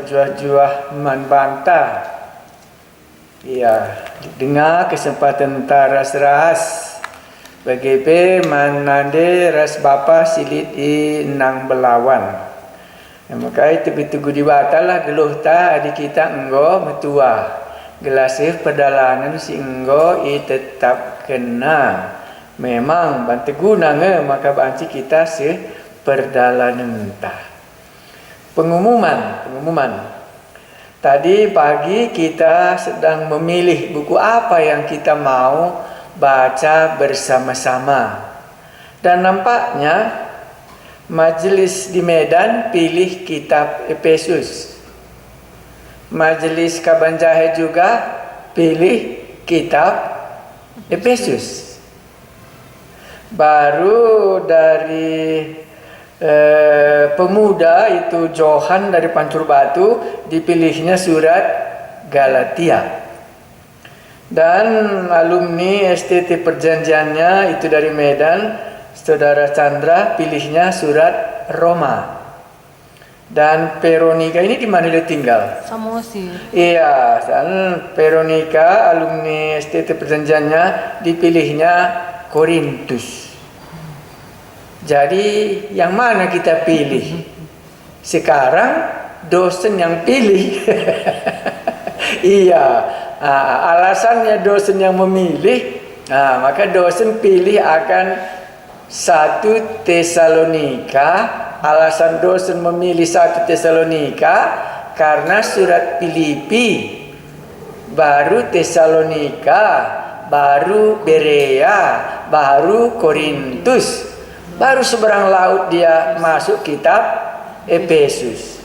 berjuah-juah membantah. Ya, dengar kesempatan taras-ras. Bagaimana manade ras bapa silit nang belawan. Maka itu betugu diwatalah geluh ta adik kita enggo metua. Gelasih pedalanan si enggo tetap kena. Memang bantu guna maka banci kita perdalanan entah. Pengumuman. Tadi pagi kita sedang memilih buku apa yang kita mau baca bersama-sama. Dan nampaknya majelis di Medan pilih kitab Efesus. Majelis Kabanjahe juga pilih kitab Efesus. Baru dari pemuda itu Johan dari Pancur Batu dipilihnya surat Galatia. Dan alumni STT Perjanjiannya itu dari Medan, Saudara Chandra pilihnya surat Roma. Dan Veronica ini di mana dia tinggal? Samosir. Iya, dan Veronica alumni STT Perjanjiannya dipilihnya Korintus. Jadi yang mana kita pilih? Sekarang dosen yang pilih. Iya, alasannya dosen yang memilih. Maka dosen pilih akan 1 Tesalonika. Alasan dosen memilih 1 Tesalonika karena surat Filipi, baru Tesalonika, baru Berea, baru Korintus. Baru seberang laut dia masuk kitab Efesus.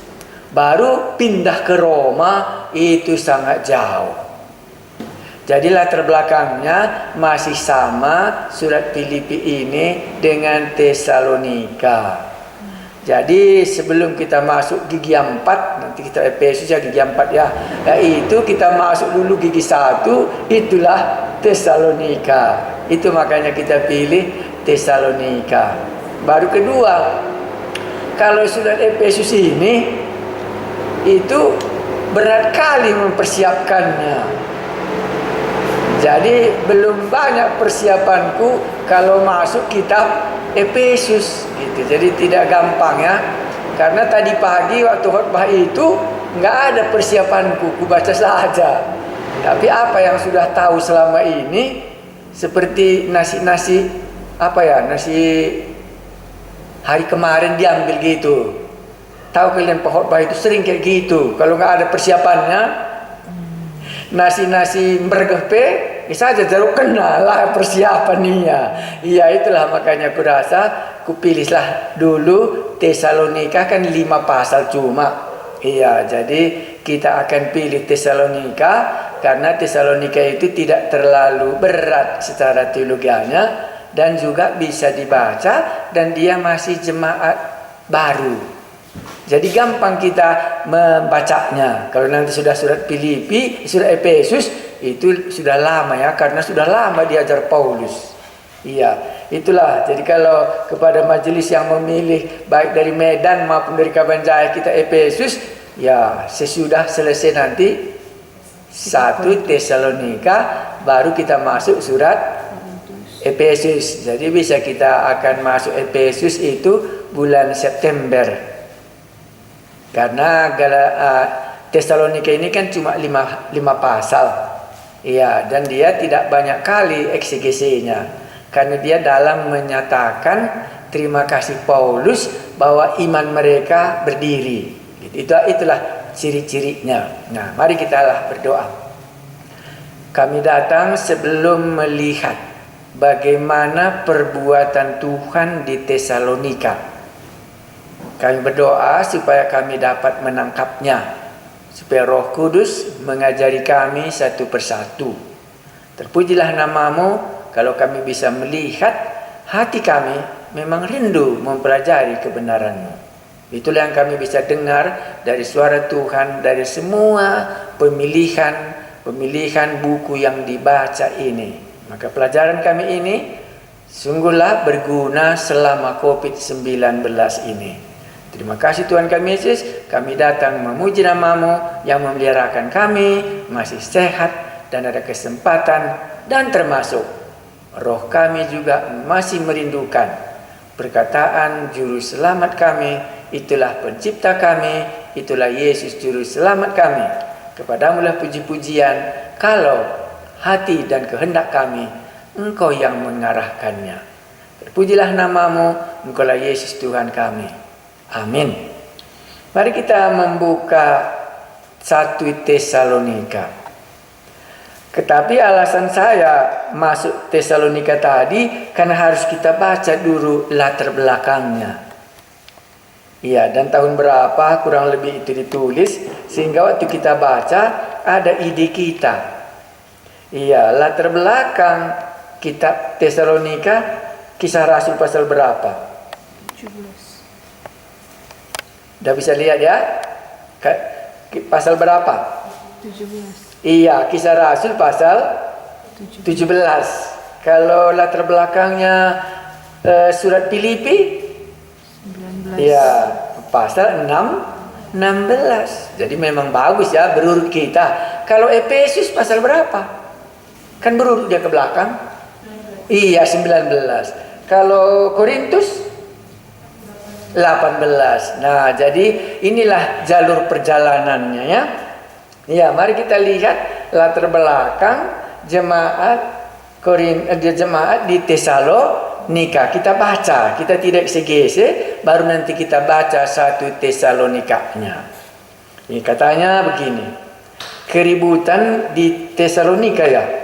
Baru pindah ke Roma, itu sangat jauh. Jadi latar belakangnya masih sama surat Filipi ini dengan Tesalonika. Jadi sebelum kita masuk gigi 4, nanti kita Efesus ya gigi 4 ya. Itu kita masuk dulu gigi 1, itulah Tesalonika. Itu makanya kita pilih Tesalonika. Baru kedua, kalau surat Efesus ini itu berat kali mempersiapkannya. Jadi belum banyak persiapanku kalau masuk kitab Efesus gitu. Jadi tidak gampang ya. Karena tadi pagi waktu khotbah itu nggak ada persiapanku, ku baca saja. Tapi apa yang sudah tahu selama ini seperti nasi hari kemarin diambil gitu. Tahu kalian khotbah itu sering kayak gitu. Kalau nggak ada persiapannya, nasi bergepe, saja jaruk kenal lah persiapannya. Iya itulah makanya aku rasa kupilihlah dulu Tesalonika kan 5 pasal cuma. Iya jadi kita akan pilih Tesalonika karena Tesalonika itu tidak terlalu berat secara teologianya. Dan juga bisa dibaca dan dia masih jemaat baru. Jadi gampang kita membacanya. Kalau nanti sudah surat Filipi, surat Efesus itu sudah lama ya karena sudah lama diajar Paulus. Iya, itulah. Jadi kalau kepada majelis yang memilih baik dari Medan maupun dari Kabanjahe kita Efesus, ya sesudah selesai nanti 1 Tesalonika baru kita masuk surat Efesus. Jadi bisa kita akan masuk Efesus itu bulan September. Karena Tesalonika ini kan cuma 5 pasal. Iya, dan dia tidak banyak kali eksegesinya. Karena dia dalam menyatakan terima kasih Paulus bahwa iman mereka berdiri. Itulah ciri-cirinya. Nah, mari kita berdoa. Kami datang sebelum melihat bagaimana perbuatan Tuhan di Tesalonika. Kami berdoa supaya kami dapat menangkapnya, supaya Roh Kudus mengajari kami satu persatu. Terpujilah namamu kalau kami bisa melihat hati kami memang rindu mempelajari kebenaran-Mu. Itulah yang kami bisa dengar dari suara Tuhan, dari semua pemilihan buku yang dibaca ini. Maka pelajaran kami ini sungguhlah berguna selama COVID-19 ini. Terima kasih Tuhan kami Yesus, kami datang memuji nama-Mu yang memeliharakan kami, masih sehat dan ada kesempatan, dan termasuk roh kami juga masih merindukan perkataan Juru Selamat kami, itulah pencipta kami, itulah Yesus Juru Selamat kami. Kepadamu-lah puji-pujian, kalau hati dan kehendak kami, Engkau yang mengarahkannya. Terpujilah nama-Mu, Engkaulah Yesus Tuhan kami. Amin. Mari kita membuka 1 Tesalonika. Tetapi alasan saya masuk Tesalonika tadi karena harus kita baca dulu latar belakangnya. Iya, dan tahun berapa kurang lebih itu ditulis, sehingga waktu kita baca ada ide kita. Iya, latar belakang kitab Tesalonika, Kisah Rasul pasal berapa? 17. Udah bisa lihat ya? Pasal berapa? 17. Iya, Kisah Rasul pasal 17. Kalau latar belakangnya surat Filipi, 19. iya, pasal 16. Jadi memang bagus ya berurut kita. Kalau Efesus pasal berapa? Kan berurut dia ke belakang. Iya, 19. Kalau Korintus 18. Nah, jadi inilah jalur perjalanannya ya. Ya, mari kita lihat latar belakang jemaat di Tesalonika. Kita baca, kita tidak segese, baru nanti kita baca 1 Tesalonikanya. Ini katanya begini. Keributan di Tesalonika ya.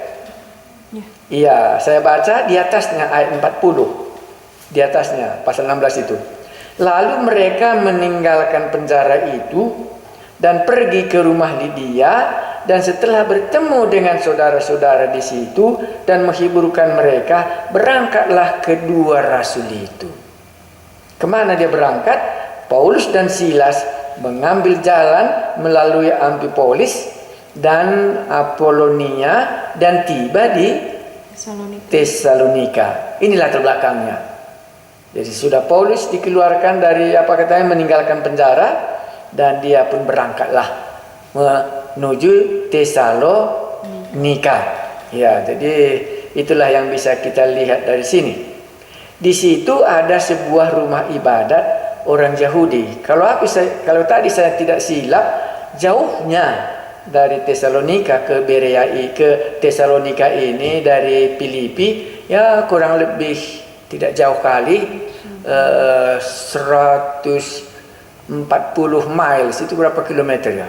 Iya, saya baca di atasnya ayat 40. Di atasnya pasal 16 itu. Lalu mereka meninggalkan penjara itu dan pergi ke rumah Lydia, dan setelah bertemu dengan saudara-saudara di situ dan menghiburkan mereka, berangkatlah kedua rasul itu. Kemana dia berangkat? Paulus dan Silas mengambil jalan melalui Amfipolis dan Apolonia dan tiba di Tesalonika. Inilah latar belakangnya. Jadi sudah Paulus dikeluarkan dari meninggalkan penjara, dan dia pun berangkatlah menuju Tesalonika. Ya, jadi itulah yang bisa kita lihat dari sini. Di situ ada sebuah rumah ibadat orang Yahudi. Kalau tadi saya tidak silap, jauhnya dari Tesalonika ke Berea ke Tesalonika ini dari Filipi ya kurang lebih tidak jauh kali, 140 miles. Itu berapa kilometer ya?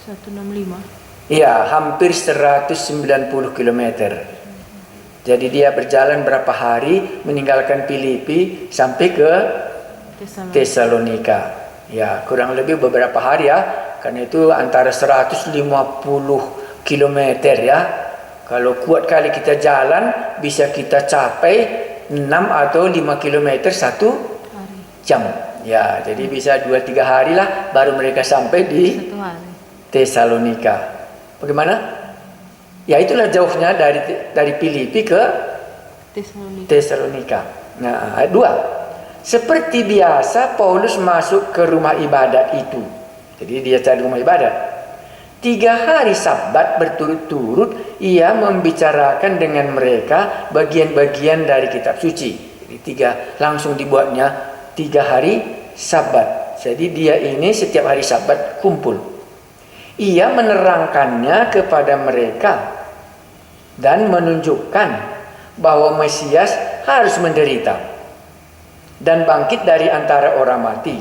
165. Iya, hampir 190 kilometer. Jadi dia berjalan berapa hari meninggalkan Filipi sampai ke Tesalonika. Ya, kurang lebih beberapa hari ya. Karena itu antara 150 kilometer ya. Kalau kuat kali kita jalan, bisa kita capai 6 atau 5 kilometer 1 jam. Ya, jadi bisa 2-3 hari lah baru mereka sampai di Tesalonika. Bagaimana? Ya, itulah jauhnya dari Filipi ke Tesalonika. Nah, ayat 2. Seperti biasa Paulus masuk ke rumah ibadat itu. Jadi dia cari rumah ibadat. 3 hari Sabat berturut-turut ia membicarakan dengan mereka bagian-bagian dari kitab suci. Jadi langsung dibuatnya 3 hari Sabat. Jadi dia ini setiap hari Sabat kumpul. Ia menerangkannya kepada mereka dan menunjukkan bahwa Mesias harus menderita dan bangkit dari antara orang mati.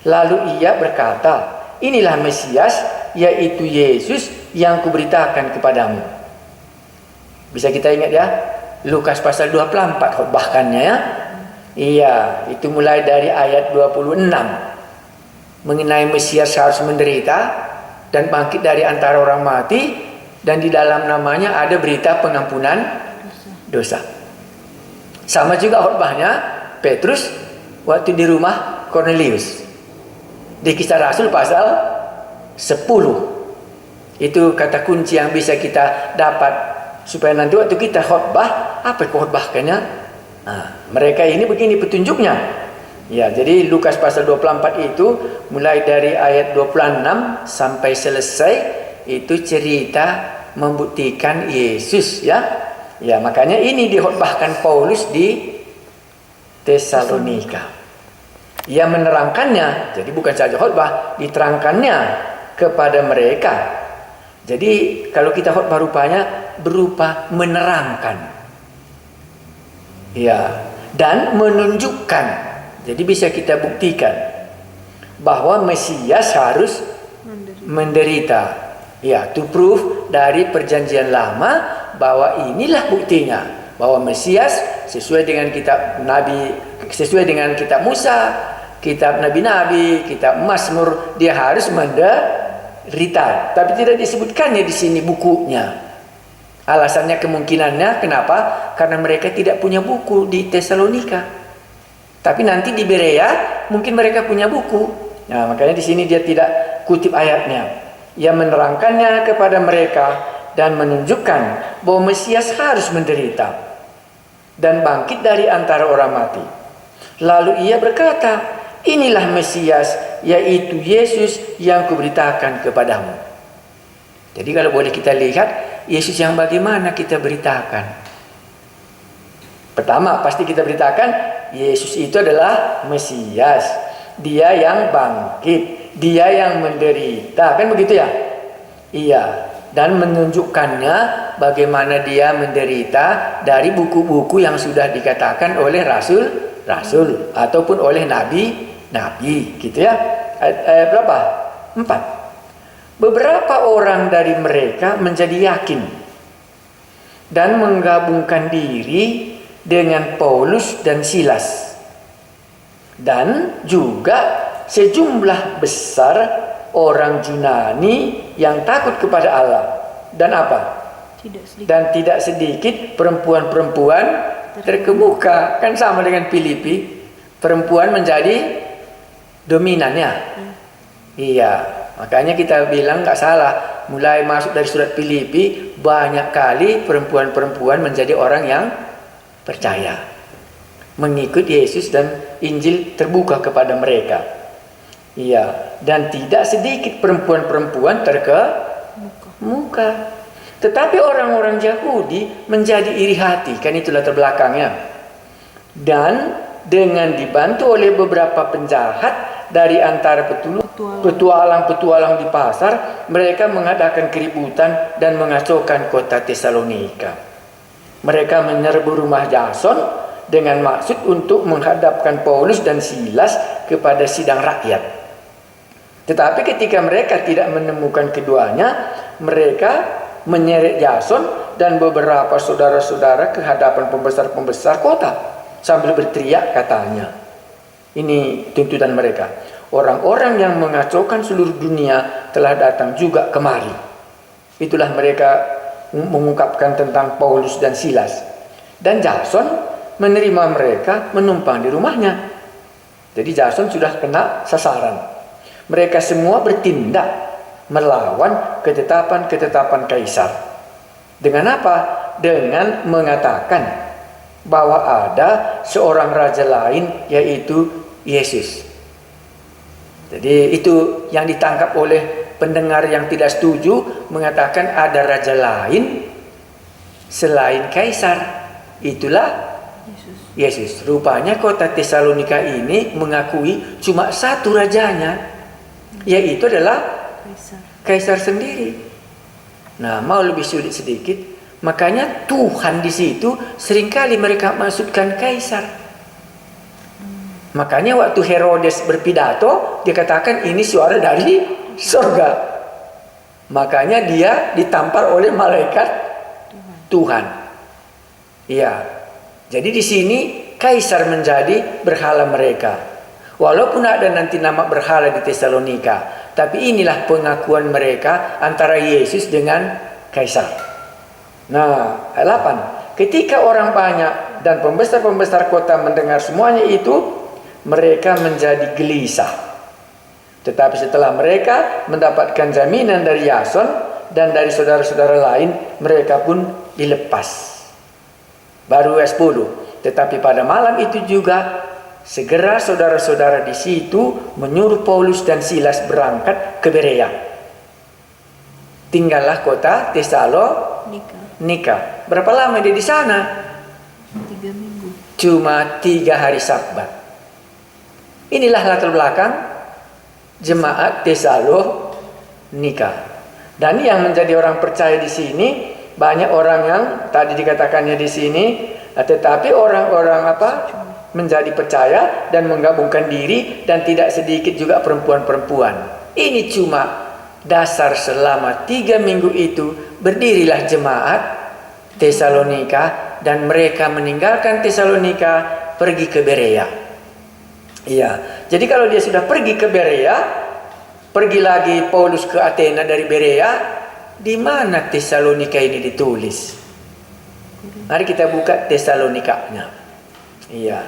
Lalu ia berkata, inilah Mesias, yaitu Yesus yang kuberitakan kepadamu. Bisa kita ingat ya, Lukas pasal 24 khotbahkannya ya. Iya, itu mulai dari ayat 26. Mengenai Mesias harus menderita dan bangkit dari antara orang mati, dan di dalam namanya ada berita pengampunan dosa. Sama juga khotbahnya Petrus waktu di rumah Cornelius. Di Kisah Rasul pasal 10. Itu kata kunci yang bisa kita dapat supaya nanti waktu kita khotbah, apa khotbahkannya? Nah, mereka ini begini petunjuknya. Ya, jadi Lukas pasal 24 itu mulai dari ayat 26 sampai selesai itu cerita membuktikan Yesus ya. Ya, makanya ini dikhotbahkan Paulus di Tesalonika. Ia menerangkannya, jadi bukan saja khotbah, diterangkannya kepada mereka. Jadi kalau kita khotbah rupanya berupa menerangkan. Ya, dan menunjukkan. Jadi bisa kita buktikan bahwa Mesias harus menderita. Ya, to prove dari perjanjian lama bahwa inilah buktinya bahwa Mesias sesuai dengan kitab Nabi, sesuai dengan kitab Musa, kitab Nabi-Nabi, kitab Mazmur, dia harus menderita. Tapi tidak disebutkannya di sini bukunya. Alasannya kemungkinannya kenapa? Karena mereka tidak punya buku di Tesalonika. Tapi nanti di Berea mungkin mereka punya buku. Nah, makanya di sini dia tidak kutip ayatnya. Ia menerangkannya kepada mereka dan menunjukkan bahwa Mesias harus menderita dan bangkit dari antara orang mati. Lalu ia berkata, inilah Mesias, yaitu Yesus yang kuberitakan kepadamu. Jadi kalau boleh kita lihat, Yesus yang bagaimana kita beritakan. Pertama, pasti kita beritakan Yesus itu adalah Mesias. Dia yang bangkit, dia yang menderita. Kan begitu ya? Iya. Dan menunjukkannya bagaimana dia menderita dari buku-buku yang sudah dikatakan oleh rasul-rasul ataupun oleh nabi-nabi, gitu ya. Ayat berapa? 4. Beberapa orang dari mereka menjadi yakin dan menggabungkan diri dengan Paulus dan Silas, dan juga sejumlah besar orang Yunani yang takut kepada Allah, dan apa? Dan tidak sedikit perempuan-perempuan terkemuka. Kan sama dengan Filipi, perempuan menjadi dominannya. Iya, makanya kita bilang nggak salah, mulai masuk dari surat Filipi banyak kali perempuan-perempuan menjadi orang yang percaya, mengikut Yesus, dan Injil terbuka kepada mereka. Iya, dan tidak sedikit perempuan-perempuan terkemuka. Tetapi orang-orang Yahudi menjadi iri hati, kan itulah terbelakangnya. Dan dengan dibantu oleh beberapa penjahat dari antara petualang-petualang di pasar, mereka mengadakan keributan dan mengacaukan kota Tesalonika. Mereka menyerbu rumah Jason dengan maksud untuk menghadapkan Paulus dan Silas kepada sidang rakyat. Tetapi ketika mereka tidak menemukan keduanya, mereka menyeret Jason dan beberapa saudara-saudara ke hadapan pembesar-pembesar kota sambil berteriak, katanya, ini tuntutan mereka, orang-orang yang mengacaukan seluruh dunia telah datang juga kemari. Itulah mereka mengungkapkan tentang Paulus dan Silas. Dan Jason menerima mereka menumpang di rumahnya. Jadi Jason sudah kena sasaran. Mereka semua bertindak melawan ketetapan-ketetapan kaisar. Dengan apa? Dengan mengatakan bahwa ada seorang raja lain, yaitu Yesus. Jadi itu yang ditangkap oleh pendengar yang tidak setuju, mengatakan ada raja lain selain kaisar. Itulah Yesus. Rupanya kota Tesalonika ini mengakui cuma satu rajanya, yaitu adalah kaisar sendiri. Nah, mau lebih sulit sedikit, makanya Tuhan di situ seringkali mereka maksudkan kaisar. Makanya waktu Herodes berpidato, dia katakan ini suara dari surga. Makanya dia ditampar oleh malaikat Tuhan. Iya. Jadi di sini kaisar menjadi berhala mereka. Walaupun ada nanti nama berhala di Tesalonika, tapi inilah pengakuan mereka antara Yesus dengan kaisar. Nah, ayat 8. Ketika orang banyak dan pembesar-pembesar kota mendengar semuanya itu, mereka menjadi gelisah. Tetapi setelah mereka mendapatkan jaminan dari Yason dan dari saudara-saudara lain, mereka pun dilepas. Baru ayat 10. Tetapi pada malam itu juga segera saudara-saudara di situ menyuruh Paulus dan Silas berangkat ke Berea. Tinggallah kota Tesalonika. Berapa lama dia di sana? 3 minggu. Cuma 3 hari Sabat. Inilah latar belakang jemaat Tesalonika. Dan yang menjadi orang percaya di sini banyak orang yang tadi dikatakannya di sini, tetapi orang-orang menjadi percaya dan menggabungkan diri, dan tidak sedikit juga perempuan-perempuan. Ini cuma dasar selama 3 minggu itu berdirilah jemaat Tesalonika, dan mereka meninggalkan Tesalonika pergi ke Berea. Iya, jadi kalau dia sudah pergi ke Berea, pergi lagi Paulus ke Athena dari Berea, di mana Tesalonika ini ditulis? Mari kita buka Tesalonikanya. Iya,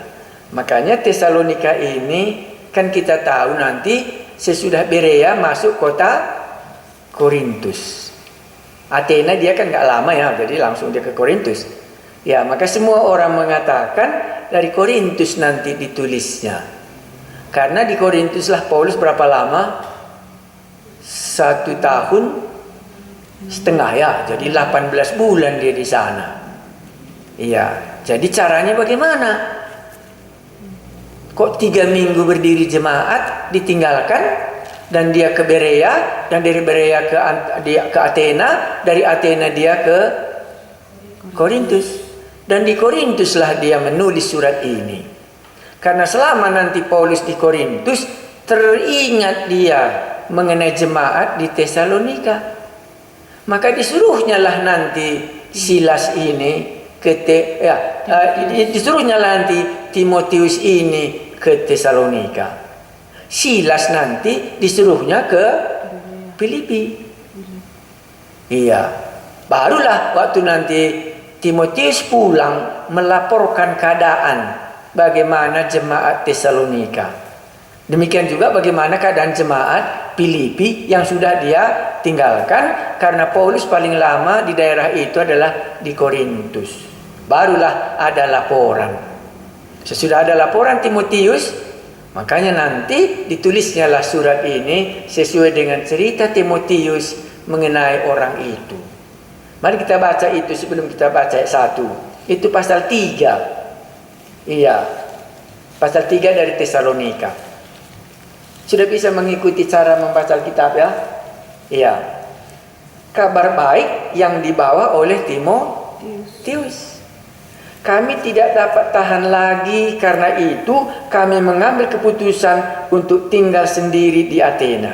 makanya Tesalonika ini kan kita tahu nanti sesudah Berea masuk kota Korintus. Athena dia kan nggak lama ya, jadi langsung dia ke Korintus. Ya, maka semua orang mengatakan dari Korintus nanti ditulisnya. Karena di Korintus lah Paulus berapa lama? 1 tahun setengah ya, jadi 18 bulan dia di sana. Iya, jadi caranya bagaimana? Kok 3 minggu berdiri jemaat ditinggalkan, dan dia ke Berea, dan dari Berea ke Athena, dari Athena dia ke Korintus, dan di Korintuslah dia menulis surat ini. Karena selama nanti Paulus di Korintus, teringat dia mengenai jemaat di Tesalonika, maka disuruhnya lah nanti Silas ini disuruhnya nanti Timotius ini ke Tesalonika. Silas nanti disuruhnya ke Filipi. Iya, barulah waktu nanti Timotius pulang melaporkan keadaan bagaimana jemaat Tesalonika. Demikian juga bagaimana keadaan jemaat Filipi yang sudah dia tinggalkan, karena Paulus paling lama di daerah itu adalah di Korintus. Barulah ada laporan. Sesudah ada laporan Timotius, makanya nanti ditulisnyalah surat ini sesuai dengan cerita Timotius mengenai orang itu. Mari kita baca itu sebelum kita baca ayat 1. Itu pasal 3. Iya, pasal 3 dari Tesalonika. Sudah bisa mengikuti cara membaca Alkitab ya? Iya. Kabar baik yang dibawa oleh Timotius. Kami tidak dapat tahan lagi, karena itu kami mengambil keputusan untuk tinggal sendiri di Athena.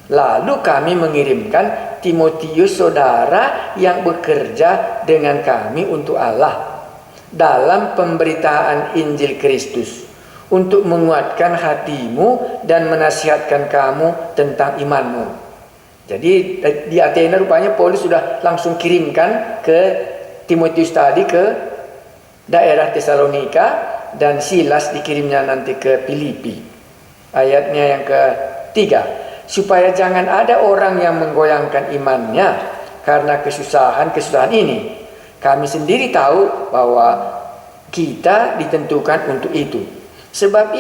Lalu kami mengirimkan Timotius saudara yang bekerja dengan kami untuk Allah dalam pemberitaan Injil Kristus, untuk menguatkan hatimu dan menasihatkan kamu tentang imanmu. Jadi di Athena rupanya Paulus sudah langsung kirimkan ke Timotius tadi ke daerah Tesalonika, dan Silas dikirimnya nanti ke Filipi. Ayatnya yang ke-3, supaya jangan ada orang yang menggoyangkan imannya karena kesusahan ini. Kami sendiri tahu bahwa kita ditentukan untuk itu. Sebab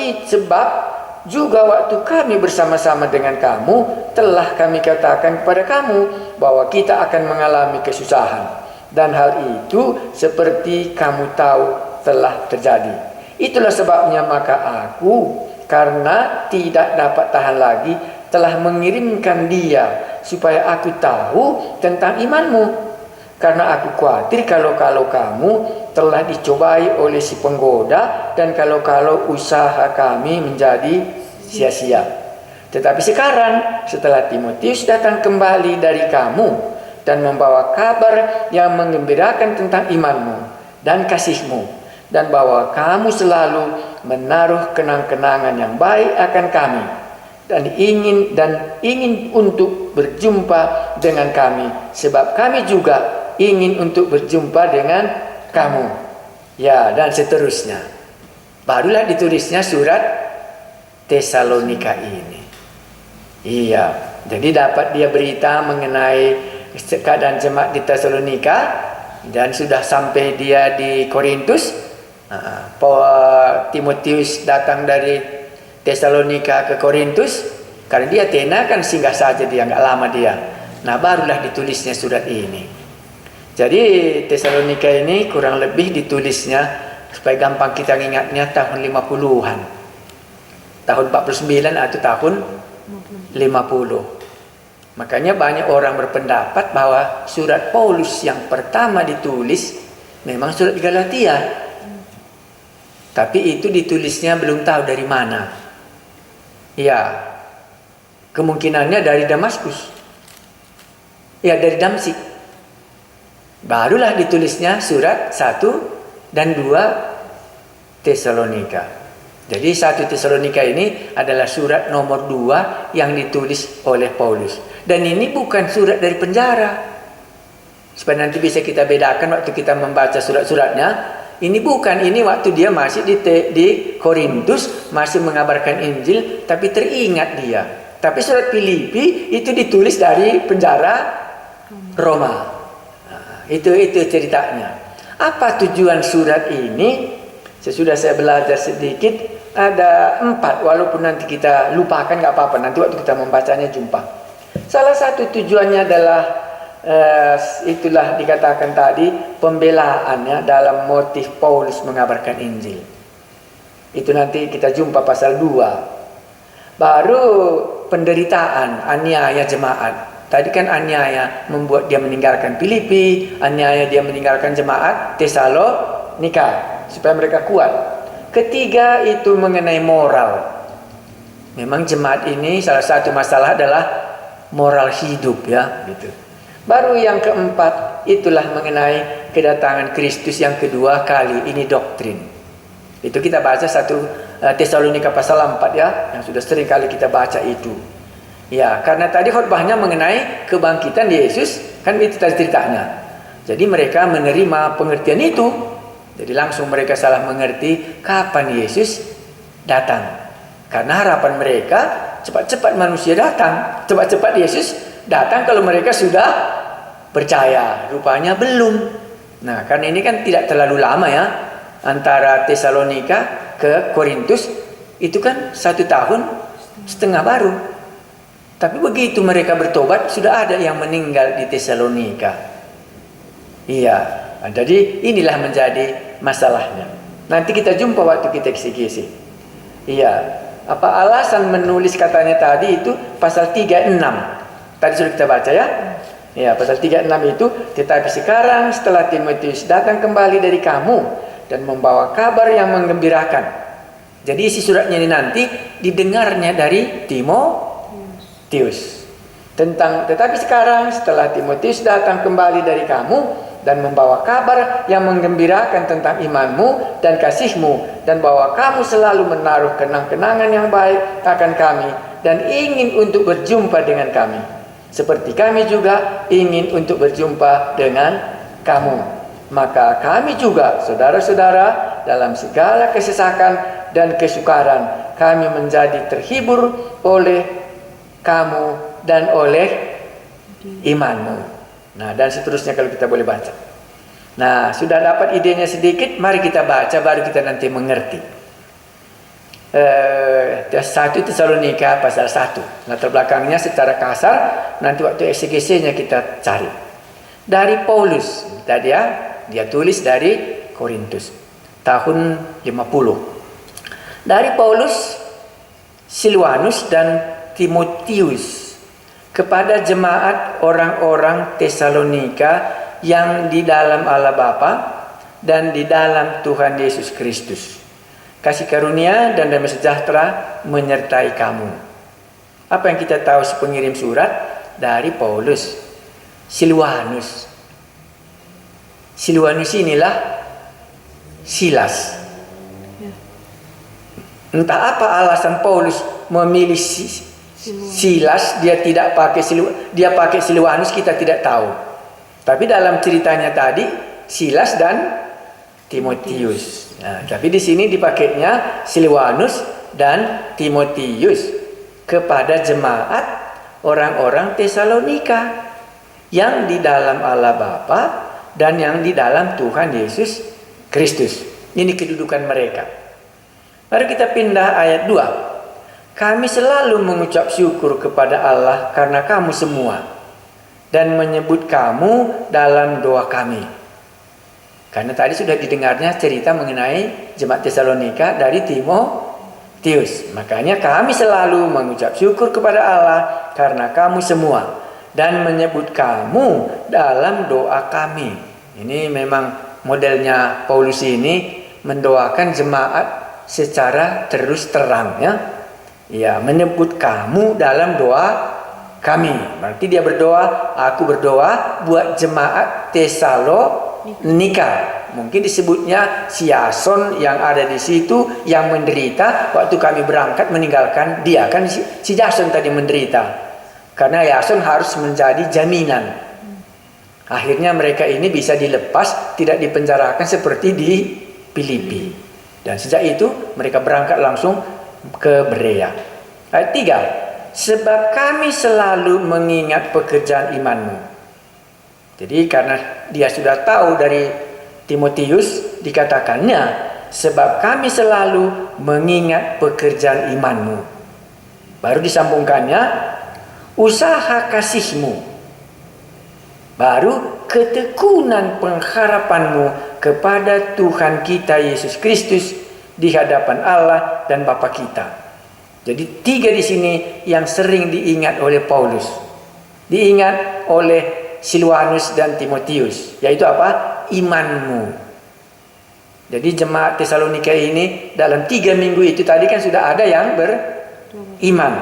juga waktu kami bersama-sama dengan kamu, telah kami katakan kepada kamu bahwa kita akan mengalami kesusahan. Dan hal itu seperti kamu tahu telah terjadi. Itulah sebabnya maka aku, karena tidak dapat tahan lagi, telah mengirimkan dia supaya aku tahu tentang imanmu. Karena aku khawatir kalau kamu telah dicobai oleh si penggoda, dan kalau usaha kami menjadi sia-sia. Tetapi sekarang setelah Timotius datang kembali dari kamu dan membawa kabar yang menggembirakan tentang imanmu dan kasihmu, dan bahwa kamu selalu menaruh kenang-kenangan yang baik akan kami, dan ingin untuk berjumpa dengan kami, sebab kami juga ingin untuk berjumpa dengan kamu. Ya, dan seterusnya. Barulah ditulisnya surat Tesalonika ini. Iya, jadi dapat dia berita mengenai keadaan jemaat di Tesalonika, dan sudah sampai dia di Korintus. Timotius datang dari Tesalonika ke Korintus, karena dia Athena kan singgah saja dia, nggak lama dia. Nah barulah ditulisnya surat ini. Jadi Tesalonika ini kurang lebih ditulisnya supaya gampang kita ingatnya tahun 50-an. Tahun 49 atau tahun 50. Makanya banyak orang berpendapat bahwa surat Paulus yang pertama ditulis memang surat Galatia. Tapi itu ditulisnya belum tahu dari mana. Ya, kemungkinannya dari Damaskus. Ya, dari Damsik. Barulah ditulisnya surat 1 dan 2 Tesalonika. Jadi 1 Tesalonika ini adalah surat nomor 2 yang ditulis oleh Paulus. Dan ini bukan surat dari penjara. Supaya nanti bisa kita bedakan waktu kita membaca surat-suratnya. Ini bukan, ini waktu dia masih di Korintus, masih mengabarkan Injil, tapi teringat dia. Tapi surat Filipi itu ditulis dari penjara Roma. Nah, itu ceritanya. Apa tujuan surat ini? Sesudah saya belajar sedikit, ada 4, walaupun nanti kita lupakan nggak apa-apa, nanti waktu kita membacanya jumpa. Salah satu tujuannya adalah itulah dikatakan tadi pembelaannya dalam motif Paulus mengabarkan Injil. Itu nanti kita jumpa pasal 2. Baru penderitaan, aniaya jemaat. Tadi kan aniaya membuat dia meninggalkan Filipi, aniaya dia meninggalkan jemaat Tesalonika supaya mereka kuat. Ketiga itu mengenai moral. Memang jemaat ini salah satu masalah adalah moral hidup ya, gitu. Baru yang keempat itulah mengenai kedatangan Kristus yang kedua kali, ini doktrin. Itu kita baca 1 Tesalonika pasal 4 ya, yang sudah sering kali kita baca itu. Ya, karena tadi khotbahnya mengenai kebangkitan Yesus, kan itu tadi ceritanya. Jadi mereka menerima pengertian itu. Jadi langsung mereka salah mengerti kapan Yesus datang. Karena harapan mereka cepat-cepat manusia datang, cepat-cepat Yesus datang kalau mereka sudah percaya. Rupanya belum. Nah, karena ini kan tidak terlalu lama ya, antara Tesalonika ke Korintus itu kan 1,5 tahun baru. Tapi begitu mereka bertobat, sudah ada yang meninggal di Tesalonika. Iya, jadi inilah menjadi masalahnya. Nanti kita jumpa waktu kita eksegesi. Iya, apa alasan menulis katanya tadi itu pasal 36. Tadi sudah kita baca ya. Ya, pasal 36 itu, tetapi sekarang setelah Timotius datang kembali dari kamu dan membawa kabar yang menggembirakan. Jadi isi suratnya ini nanti didengarnya dari Timotius. Tetapi sekarang setelah Timotius datang kembali dari kamu dan membawa kabar yang menggembirakan tentang imanmu dan kasihmu, dan bahwa kamu selalu menaruh kenang-kenangan yang baik akan kami dan ingin untuk berjumpa dengan kami. Seperti kami juga ingin untuk berjumpa dengan kamu. Maka kami juga, saudara-saudara, dalam segala kesesakan dan kesukaran, kami menjadi terhibur oleh kamu dan oleh imanmu. Nah, dan seterusnya kalau kita boleh baca. Nah, sudah dapat idenya sedikit, mari kita baca, baru kita nanti mengerti. 1 Tesalonika pasal 1. Latar belakangnya secara kasar, nanti waktu eksegesinya kita cari. Dari Paulus, tadi ya, dia tulis dari Korintus tahun 50. Dari Paulus, Silwanus dan Timotius kepada jemaat orang-orang Tesalonika yang di dalam Allah Bapa dan di dalam Tuhan Yesus Kristus. Kasih karunia dan damai sejahtera menyertai kamu. Apa yang kita tahu pengirim surat dari Paulus? Silwanus. Silwanus inilah Silas. Entah apa alasan Paulus memilih Silas, dia tidak pakai dia pakai Silwanus, kita tidak tahu. Tapi dalam ceritanya tadi Silas dan Timotius. Nah, tapi di sini dipakainya Silwanus dan Timotius kepada jemaat orang-orang Tesalonika yang di dalam Allah Bapa dan yang di dalam Tuhan Yesus Kristus. Ini kedudukan mereka. Mari kita pindah ayat 2. Kami selalu mengucap syukur kepada Allah karena kamu semua, dan menyebut kamu dalam doa kami. Karena tadi sudah didengarnya cerita mengenai jemaat Tesalonika dari Timotius. Makanya kami selalu mengucap syukur kepada Allah karena kamu semua, dan menyebut kamu dalam doa kami. Ini memang modelnya Paulus ini mendoakan jemaat secara terus terang, ya. Ya, menyebut kamu dalam doa kami. Berarti dia berdoa, aku berdoa buat jemaat Tesalonika. Mungkin disebutnya si Yason yang ada di situ yang menderita waktu kami berangkat meninggalkan dia. Kan si Yason tadi menderita. Karena Yason harus menjadi jaminan. Akhirnya mereka ini bisa dilepas, tidak dipenjarakan seperti di Filipi. Dan sejak itu mereka berangkat langsung ke Berea. Ayat 3. Sebab kami selalu mengingat pekerjaan imanmu. Jadi karena dia sudah tahu dari Timotius, dikatakannya sebab kami selalu mengingat pekerjaan imanmu. Baru disambungkannya usaha kasihmu, baru ketekunan pengharapanmu kepada Tuhan kita Yesus Kristus di hadapan Allah dan Bapa kita. Jadi 3 di sini yang sering diingat oleh Paulus, diingat oleh Silwanus dan Timotius, yaitu apa? Imanmu. Jadi jemaat Tesalonika ini dalam 3 minggu itu tadi kan sudah ada yang beriman.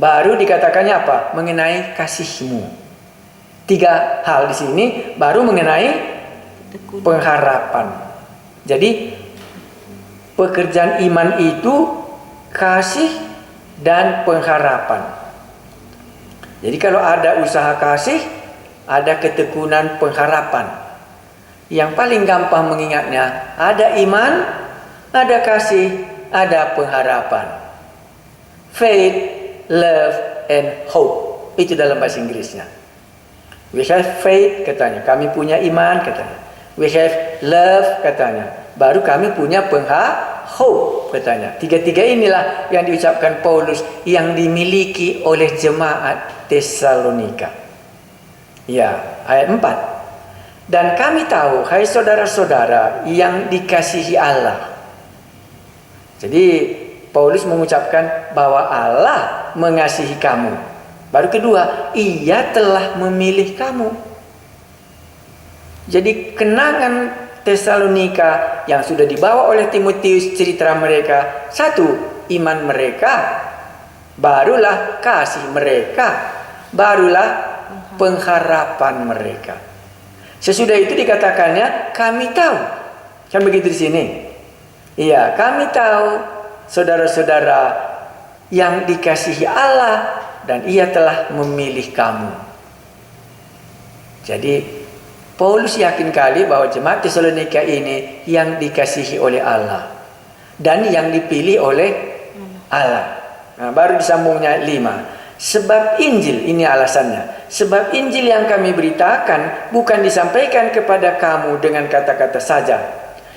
Baru dikatakannya apa? Mengenai kasihmu. 3 hal di sini baru mengenai pengharapan. Jadi pekerjaan iman itu kasih dan pengharapan. Jadi kalau ada usaha kasih, ada ketekunan pengharapan. Yang paling gampang mengingatnya, ada iman, ada kasih, ada pengharapan. Faith, love, and hope. Itu dalam bahasa Inggrisnya. We have faith, katanya. Kami punya iman, katanya. We have love, katanya. Baru kami punya hope, katanya. 3 inilah yang diucapkan Paulus yang dimiliki oleh jemaat Tesalonika. Ya, ayat 4. Dan kami tahu, hai saudara-saudara yang dikasihi Allah. Jadi Paulus mengucapkan bahwa Allah mengasihi kamu. Baru kedua, Ia telah memilih kamu. Jadi kenangan Tesalonika yang sudah dibawa oleh Timotius, cerita mereka. 1, iman mereka. Barulah kasih mereka. Barulah pengharapan mereka. Sesudah itu dikatakannya kami tahu. Kan begitu di sini. Iya, kami tahu saudara-saudara yang dikasihi Allah dan Ia telah memilih kamu. Jadi Paulus yakin kali bahwa jemaat Tesalonika ini yang dikasihi oleh Allah dan yang dipilih oleh Allah. Nah, baru disambungnya 5. Sebab Injil, ini alasannya. Sebab Injil yang kami beritakan bukan disampaikan kepada kamu dengan kata-kata saja,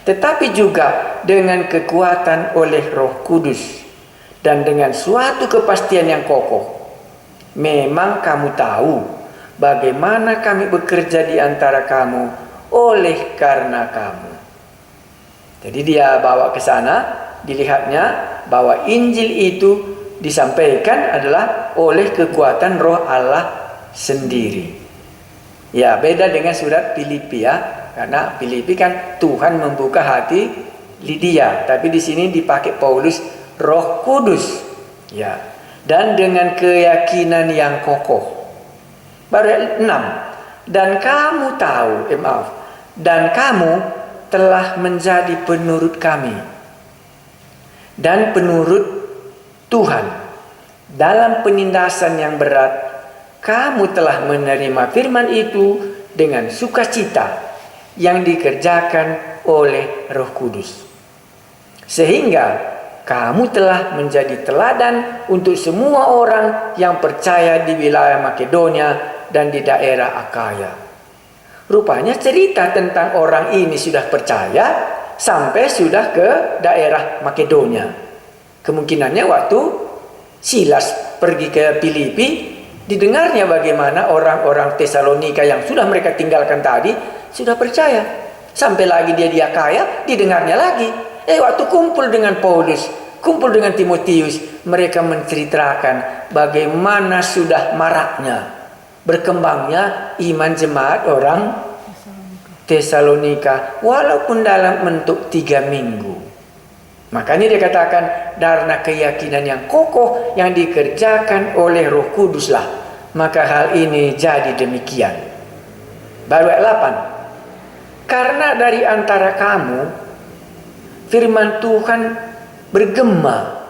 tetapi juga dengan kekuatan oleh Roh Kudus dan dengan suatu kepastian yang kokoh. Memang kamu tahu bagaimana kami bekerja di antara kamu oleh karena kamu. Jadi dia bawa ke sana, dilihatnya bahwa Injil itu disampaikan adalah oleh kekuatan Roh Allah sendiri. Ya, beda dengan surat Filipi ya. Karena Filipi kan Tuhan membuka hati Lydia, tapi di sini dipakai Paulus Roh Kudus. Ya. Dan dengan keyakinan yang kokoh. Baru ayat 6. Dan kamu tahu, dan kamu telah menjadi penurut kami dan penurut Tuhan dalam penindasan yang berat. Kamu telah menerima firman itu dengan sukacita yang dikerjakan oleh Roh Kudus, sehingga kamu telah menjadi teladan untuk semua orang yang percaya di wilayah Makedonia dan di daerah Akaya. Rupanya cerita tentang orang ini sudah percaya sampai sudah ke daerah Makedonia. Kemungkinannya waktu Silas pergi ke Filipi, didengarnya bagaimana orang-orang Tesalonika yang sudah mereka tinggalkan tadi sudah percaya. Sampai lagi dia di Akaya, didengarnya lagi. Waktu kumpul dengan Paulus, kumpul dengan Timotius, mereka menceritakan bagaimana sudah maraknya, berkembangnya iman jemaat orang Tesalonika, walaupun dalam bentuk 3 minggu. Makanya dia katakan, karena keyakinan yang kokoh yang dikerjakan oleh Roh Kuduslah, maka hal ini jadi demikian. Baru ayat 8. Karena dari antara kamu firman Tuhan bergema,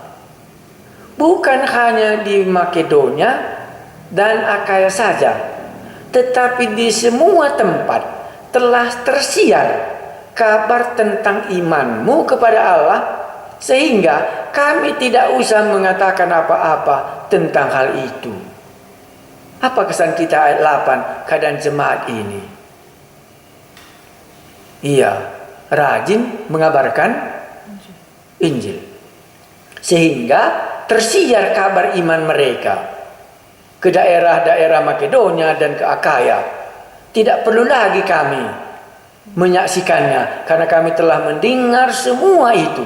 bukan hanya di Makedonia dan Akaya saja, tetapi di semua tempat telah tersiar kabar tentang imanmu kepada Allah, sehingga kami tidak usah mengatakan apa-apa tentang hal itu. Apa kesan kita ayat 8 keadaan jemaat ini? Iya, rajin mengabarkan Injil, sehingga tersiar kabar iman mereka ke daerah-daerah Makedonia dan ke Akaya. Tidak perlu lagi kami menyaksikannya, karena kami telah mendengar semua itu.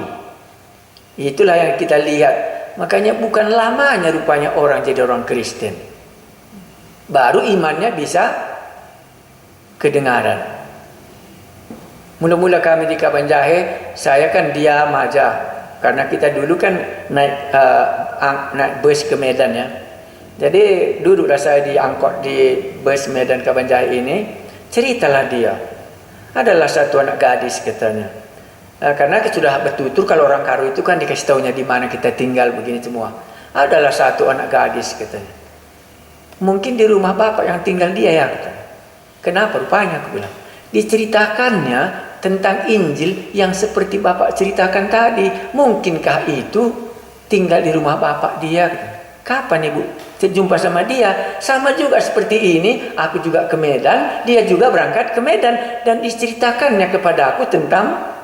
Itulah yang kita lihat. Makanya bukan lamanya rupanya orang jadi orang Kristen, baru imannya bisa kedengaran. Mula-mula kami di Kabanjahe, saya kan diam aja, karena kita dulu kan naik bus ke Medan ya. Jadi duduklah saya di angkot di bus Medan Kabanjahe ini. Ceritalah dia, adalah satu anak gadis katanya. Karena sudah bertutur kalau orang Karo itu kan dikasih taunya di mana kita tinggal begini semua. Adalah satu anak gadis katanya. Mungkin di rumah bapak yang tinggal dia ya katanya. Kenapa rupanya, aku bilang. Diceritakannya tentang Injil yang seperti bapak ceritakan tadi. Mungkinkah itu tinggal di rumah bapak dia? Kapan ibu jumpa sama dia? Sama juga seperti ini, aku juga ke Medan, dia juga berangkat ke Medan, dan diceritakannya kepada aku tentang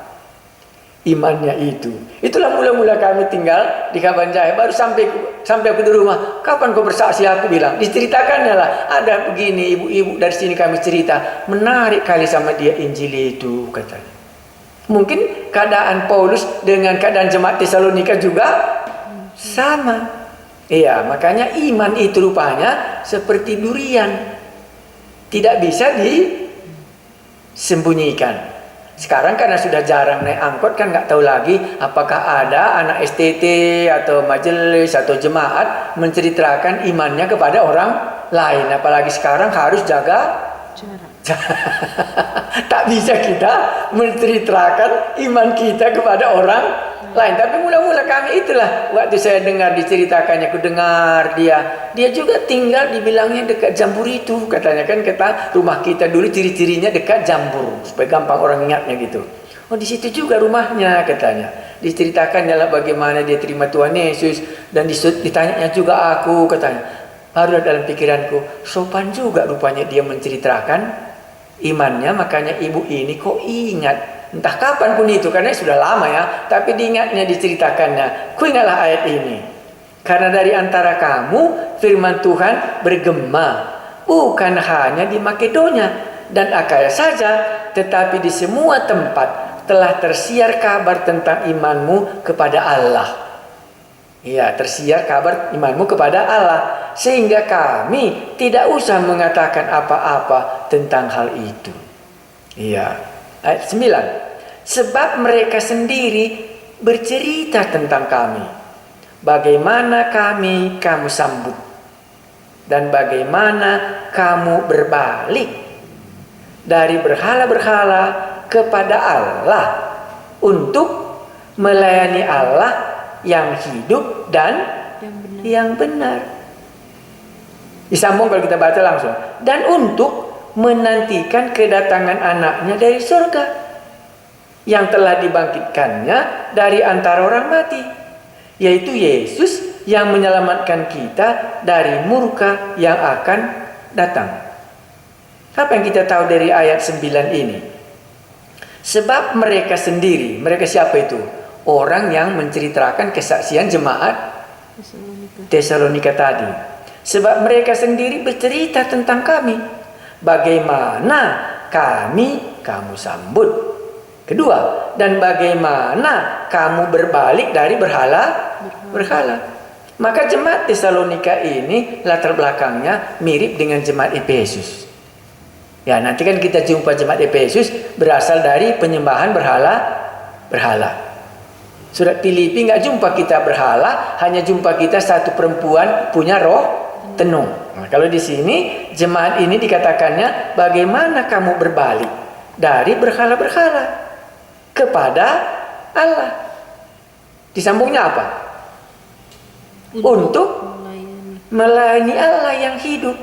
imannya itu. Itulah mula-mula kami tinggal di Kabanjahe. Baru sampai aku di rumah, kapan kau bersaksi? Aku bilang, diceritakannya lah, ada begini ibu-ibu dari sini kami cerita, menarik kali sama dia Injil itu katanya. Mungkin keadaan Paulus dengan keadaan jemaat Tesalonika juga sama. Iya, makanya iman itu rupanya seperti durian, tidak bisa disembunyikan. Sekarang karena sudah jarang naik angkot kan nggak tahu lagi apakah ada anak STT atau majelis atau jemaat menceritakan imannya kepada orang lain. Apalagi sekarang harus jaga jarak. Tak bisa kita menceritakan iman kita kepada orang lain. Tapi mula-mula kami itulah, waktu saya dengar diceritakannya, aku dengar dia juga tinggal dibilangnya dekat Jambur itu katanya, kan kata rumah kita dulu ciri-cirinya dekat Jambur supaya gampang orang ingatnya gitu. Oh, di situ juga rumahnya katanya. Diceritakannya lah bagaimana dia terima Tuhan Yesus, dan ditanyanya juga aku katanya. Baru dalam pikiranku, sopan juga rupanya dia menceritakan imannya. Makanya ibu ini kok ingat, entah kapan pun itu, karena sudah lama ya, tapi diingatnya, diceritakannya. Ku ingatlah ayat ini, karena dari antara kamu firman Tuhan bergema, bukan hanya di Makedonia dan Akaya saja, tetapi di semua tempat telah tersiar kabar tentang imanmu kepada Allah. Ya, tersiar kabar imanmu kepada Allah, sehingga kami tidak usah mengatakan apa-apa tentang hal itu. Iya. Ayat 9. Sebab mereka sendiri bercerita tentang kami, bagaimana kamu sambut, dan bagaimana kamu berbalik dari berhala-berhala kepada Allah untuk melayani Allah yang hidup dan yang benar. Disambung kalau kita baca langsung. Dan untuk menantikan kedatangan anaknya dari surga, yang telah dibangkitkannya dari antara orang mati, yaitu Yesus yang menyelamatkan kita dari murka yang akan datang. Apa yang kita tahu dari ayat 9 ini? Sebab mereka sendiri, mereka siapa itu? Orang yang menceritakan kesaksian jemaat Tesalonika tadi. Sebab mereka sendiri bercerita tentang kami, bagaimana kamu sambut. Kedua, dan bagaimana kamu berbalik dari berhala. Maka jemaat Tesalonika ini latar belakangnya mirip dengan jemaat Efesus. Ya, nanti kan kita jumpa jemaat Efesus berasal dari penyembahan berhala. Surat Filipi nggak jumpa kita berhala, hanya jumpa kita satu perempuan punya roh tenung. Nah, kalau di sini jemaat ini dikatakannya bagaimana kamu berbalik dari berhala-berhala kepada Allah. Disambungnya apa? Untuk melayani Allah yang hidup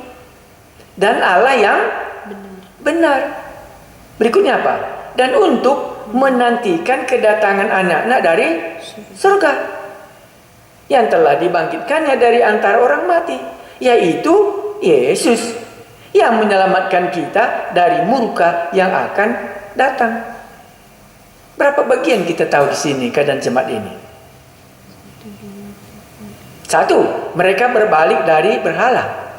dan Allah yang benar. Berikutnya apa? Dan untuk menantikan kedatangan anak-anak dari surga yang telah dibangkitkannya dari antara orang mati, yaitu Yesus yang menyelamatkan kita dari murka yang akan datang. Berapa bagian kita tahu di sini keadaan jemaat ini? Satu, mereka berbalik dari berhala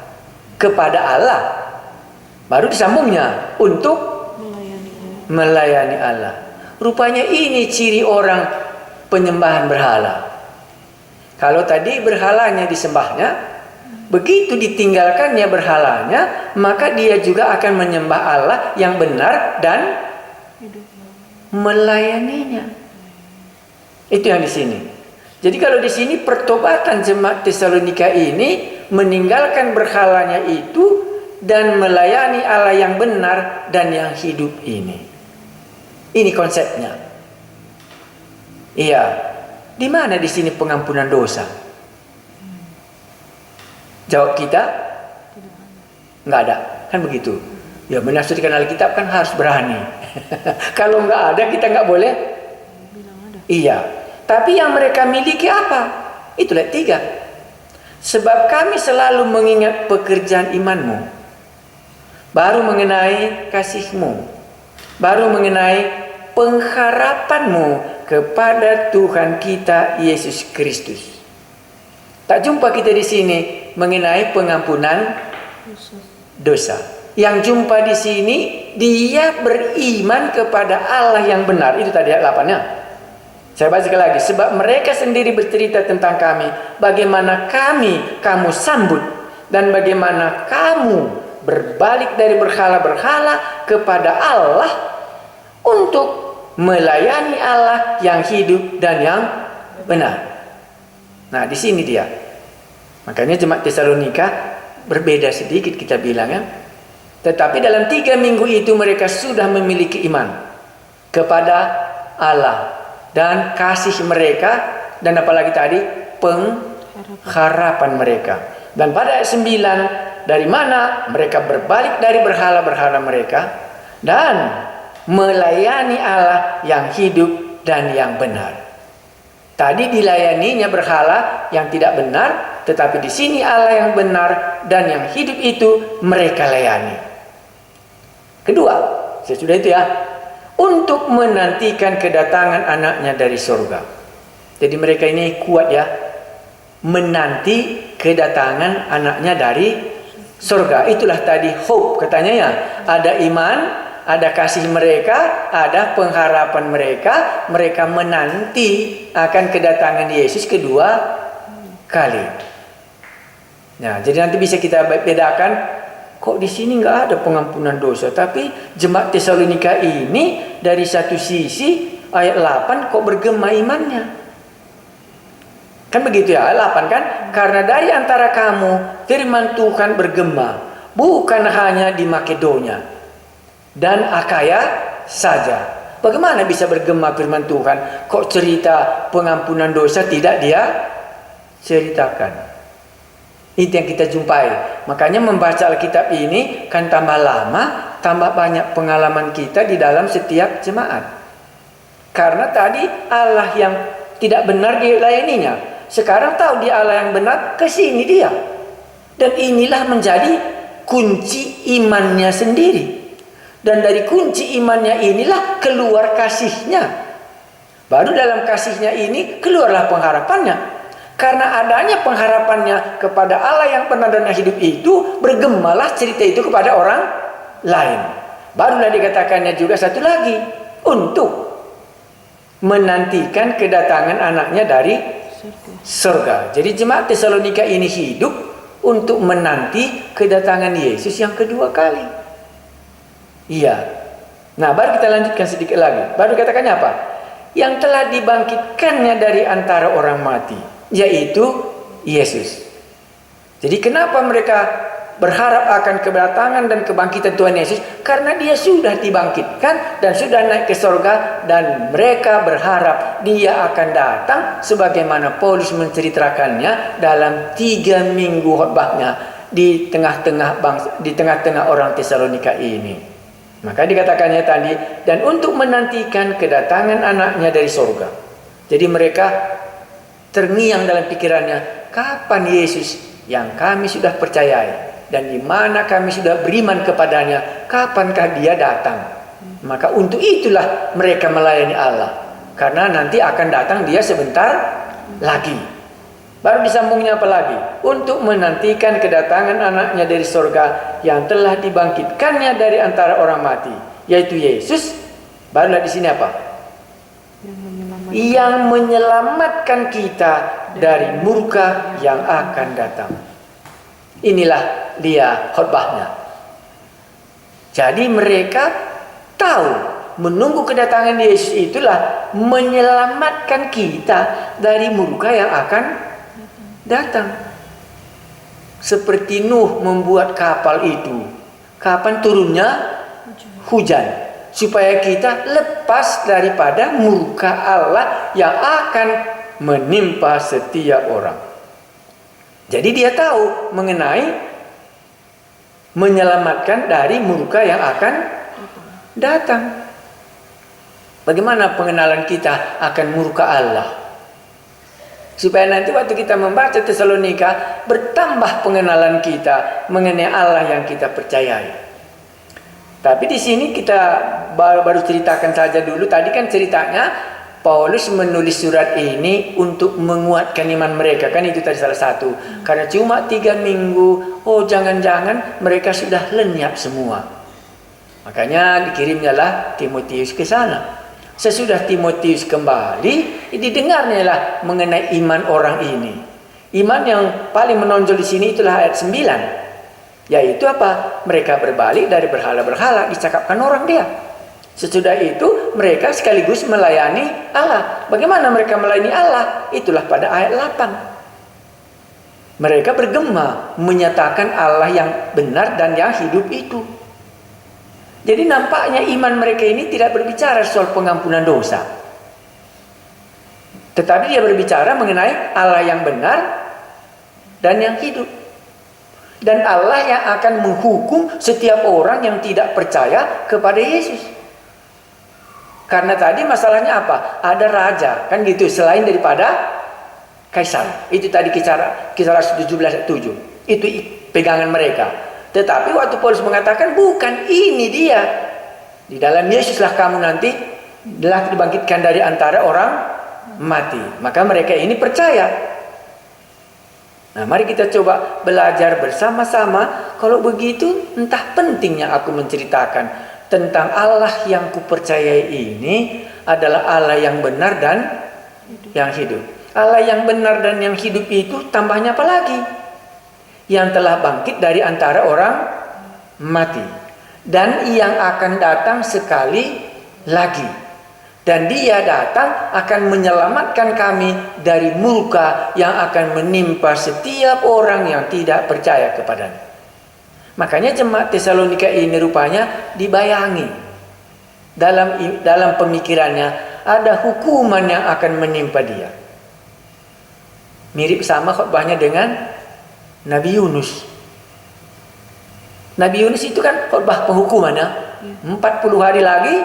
kepada Allah. Baru disambungnya untuk melayani Allah. Rupanya ini ciri orang penyembahan berhala. Kalau tadi berhalanya disembahnya, begitu ditinggalkannya berhalanya, maka dia juga akan menyembah Allah yang benar dan melayaninya. Itu yang di sini. Jadi kalau di sini pertobatan jemaat Tesalonika ini meninggalkan berhalanya itu dan melayani Allah yang benar dan yang hidup ini. Ini konsepnya. Iya. Di mana di sini pengampunan dosa? Jawab kita, nggak ada. Kan begitu. Ya, menafsirkan Alkitab kan harus berani. Kalau nggak ada, kita nggak boleh. Iya. Tapi yang mereka miliki apa? Itulah 3. Sebab kami selalu mengingat pekerjaan imanmu, baru mengenai kasihmu, baru mengenai pengharapanmu kepada Tuhan kita Yesus Kristus. Tak jumpa kita di sini mengenai pengampunan dosa. Yang jumpa di sini dia beriman kepada Allah yang benar. Itu tadi ayat 8-nya. Saya baca sekali lagi. Sebab mereka sendiri bercerita tentang kami, bagaimana kamu sambut, dan bagaimana kamu berbalik dari berhala-berhala kepada Allah untuk melayani Allah yang hidup dan yang benar. Nah, di sini dia. Makanya jemaat Tesalonika berbeda sedikit kita bilang ya. Tetapi dalam 3 minggu itu mereka sudah memiliki iman kepada Allah dan kasih mereka, dan apalagi tadi pengharapan mereka. Dan pada ayat 9, dari mana mereka berbalik dari berhala-berhala mereka dan melayani Allah yang hidup dan yang benar. Tadi dilayaninya berhala yang tidak benar, tetapi di sini Allah yang benar dan yang hidup itu mereka layani. Kedua, sesudah itu ya, untuk menantikan kedatangan anaknya dari surga. Jadi mereka ini kuat ya, menanti kedatangan anaknya dari surga. Itulah tadi hope katanya ya. Ada iman, ada kasih mereka, ada pengharapan mereka. Mereka menanti akan kedatangan Yesus kedua kali. Nah, jadi nanti bisa kita bedakan. Kok di sini nggak ada pengampunan dosa, tapi jemaat Tesalonika ini dari satu sisi ayat 8 kok bergema imannya. Kan begitu ya, ayat 8 kan? Karena dari antara kamu firman Tuhan bergema, bukan hanya di Makedonia dan Akaya saja. Bagaimana bisa bergema firman Tuhan? Kok cerita pengampunan dosa tidak dia ceritakan? Itu yang kita jumpai. Makanya membaca Alkitab ini kan tambah lama, tambah banyak pengalaman kita di dalam setiap jemaat. Karena tadi Allah yang tidak benar dilayaninya, sekarang tahu dia Allah yang benar, ke sini dia. Dan inilah menjadi kunci imannya sendiri. Dan dari kunci imannya inilah keluar kasihnya. Baru dalam kasihnya ini keluarlah pengharapannya. Karena adanya pengharapannya kepada Allah yang benar dan yang hidup itu, bergemalah cerita itu kepada orang lain. Barulah dikatakannya juga satu lagi, untuk menantikan kedatangan anaknya dari surga. Jadi jemaat Tesalonika ini hidup untuk menanti kedatangan Yesus yang kedua kali. Iya. Nah, baru kita lanjutkan sedikit lagi. Baru katakannya apa? Yang telah dibangkitkannya dari antara orang mati, yaitu Yesus. Jadi kenapa mereka berharap akan kedatangan dan kebangkitan Tuhan Yesus? Karena dia sudah dibangkitkan dan sudah naik ke surga, dan mereka berharap dia akan datang sebagaimana Paulus menceritakannya dalam 3 minggu khotbahnya di tengah-tengah orang Tesalonika ini. Maka dikatakannya tadi, dan untuk menantikan kedatangan anaknya dari surga. Jadi mereka terngiang dalam pikirannya, kapan Yesus yang kami sudah percayai dan di mana kami sudah beriman kepadanya, kapankah dia datang? Maka untuk itulah mereka melayani Allah, karena nanti akan datang dia sebentar lagi. Baru disambungnya apa lagi? Untuk menantikan kedatangan anaknya dari surga yang telah dibangkitkannya dari antara orang mati, yaitu Yesus. Barulah di sini apa? Yang menyelamatkan kita dari murka yang akan datang. Inilah dia khotbahnya. Jadi mereka tahu menunggu kedatangan Yesus itulah menyelamatkan kita dari murka yang akan datang. Seperti Nuh membuat kapal itu, kapan turunnya hujan, supaya kita lepas daripada murka Allah yang akan menimpa setiap orang. Jadi dia tahu mengenai menyelamatkan dari murka yang akan datang. Bagaimana pengenalan kita akan murka Allah? Supaya nanti waktu kita membaca Tesalonika, bertambah pengenalan kita mengenai Allah yang kita percayai. Tapi di sini kita baru ceritakan saja dulu. Tadi kan ceritanya Paulus menulis surat ini untuk menguatkan iman mereka. Kan itu tadi salah satu. Karena cuma 3 minggu, jangan-jangan mereka sudah lenyap semua. Makanya dikirimnyalah Timotius ke sana. Sesudah Timotius kembali, didengarnya lah mengenai iman orang ini. Iman yang paling menonjol di sini itulah ayat 9. Yaitu apa? Mereka berbalik dari berhala-berhala, dicakapkan orang dia. Sesudah itu mereka sekaligus melayani Allah. Bagaimana mereka melayani Allah? Itulah pada ayat 8. Mereka bergema menyatakan Allah yang benar dan yang hidup itu. Jadi nampaknya iman mereka ini tidak berbicara soal pengampunan dosa. Tetapi dia berbicara mengenai Allah yang benar dan yang hidup. Dan Allah yang akan menghukum setiap orang yang tidak percaya kepada Yesus. Karena tadi masalahnya apa? Ada raja, kan gitu, selain daripada Kaisar. Itu tadi kisah 17 ayat 7. Itu pegangan mereka. Tetapi waktu Paulus mengatakan, bukan ini dia. Di dalam Yesuslah kamu nanti telah dibangkitkan dari antara orang mati. Maka mereka ini percaya. Nah, mari kita coba belajar bersama-sama. Kalau begitu, entah pentingnya aku menceritakan tentang Allah yang kupercayai ini adalah Allah yang benar dan yang hidup. Allah yang benar dan yang hidup itu tambahnya apa lagi? Yang telah bangkit dari antara orang mati, dan yang akan datang sekali lagi, dan dia datang akan menyelamatkan kami dari murka yang akan menimpa setiap orang yang tidak percaya kepadanya. Makanya jemaat Tesalonika ini rupanya dibayangi dalam pemikirannya ada hukuman yang akan menimpa dia. Mirip sama khotbahnya dengan Nabi Yunus. Nabi Yunus itu kan khotbah penghukumannya. 40 hari lagi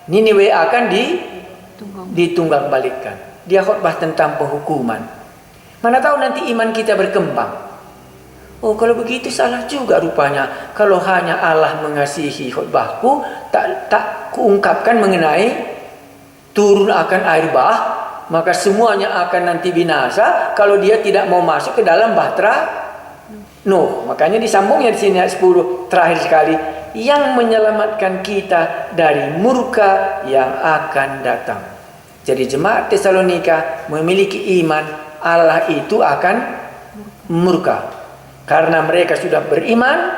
Niniwe akan ditunggang balikkan. Dia khotbah tentang penghukuman. Mana tahu nanti iman kita berkembang. Oh, kalau begitu salah juga rupanya. Kalau hanya Allah mengasihi khutbahku, tak kuungkapkan mengenai turun akan air bah, maka semuanya akan nanti binasa kalau dia tidak mau masuk ke dalam bahtera Nuh. Makanya disambungnya di sini ayat 10 terakhir sekali, yang menyelamatkan kita dari murka yang akan datang. Jadi jemaat Tesalonika memiliki iman Allah itu akan murka. Karena mereka sudah beriman